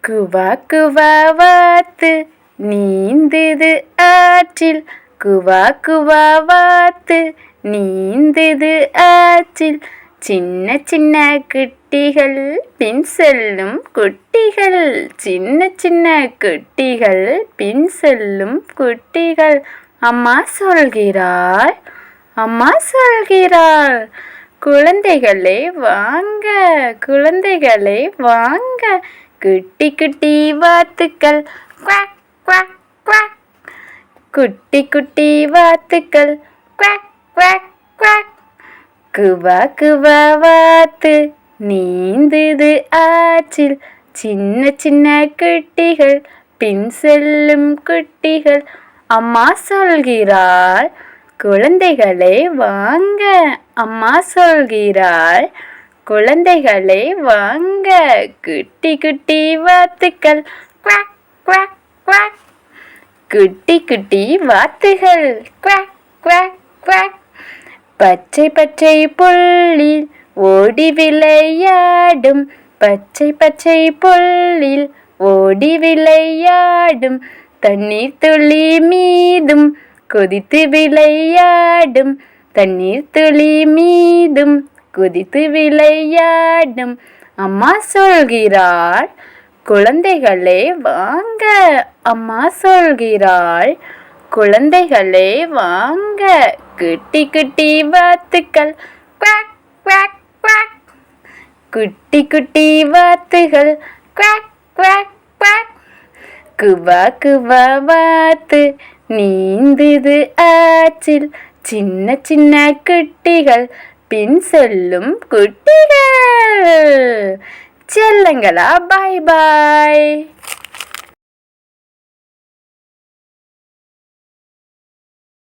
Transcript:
குவா குவா வாத்து நீந்துது ஆற்றில். குவா குவா வாத்து நீந்துது ஆற்றில். சின்ன சின்ன குட்டிகள் பின் செல்லும் குட்டிகள். சின்ன சின்ன குட்டிகள் பின் செல்லும் குட்டிகள். அம்மா சொல்கிறாள், அம்மா சொல்கிறாள். குழந்தைகளே வாங்க, குழந்தைகளே வாங்க. குட்டி குட்டி வாத்துக்கள் குவாக் குவாக் குவாக். குட்டி குட்டி வாத்துக்கள் குவாக் குவாக் குவாக். குவா குவா வாத்து நீந்துது ஆற்றில். சின்ன சின்ன குட்டிகள் பின் செல்லும் குட்டிகள். அம்மா சொல்கிறாள், குழந்தைகளே வாங்க. அம்மா சொல்கிறாள், குழந்தைகளே வாங்க. குட்டி குட்டி வாத்துக்கள் குவாக் குவாக் குவாக். குட்டி குட்டி வாத்துகள் குவாக் குவாக் குவாக். பச்சை பச்சை புல்லில் ஓடி விளையாடும். பச்சை பச்சை புல்லில் ஓடி விளையாடும். தண்ணீர் துளி மீதும் கொதித்து விளையாடும். தண்ணீர் துளி மீதும் குதித்து விளையாடும். அம்மா சொல்கிறாள், குழந்தைகளே வாங்க. அம்மா சொல்கிறாள், குழந்தைகளே வாங்க. குட்டி குட்டி வாத்துக்கள் குவாக் குவாக் குவாக். குட்டி குட்டி வாத்துகள் குவாக் குவாக் குவாக். குவா குவா வாத்து நீந்துது ஆற்றில். சின்ன சின்ன குட்டிகள் பின் செல்லும் குட்டிகள். செல்லங்களா, பாய் பாய்.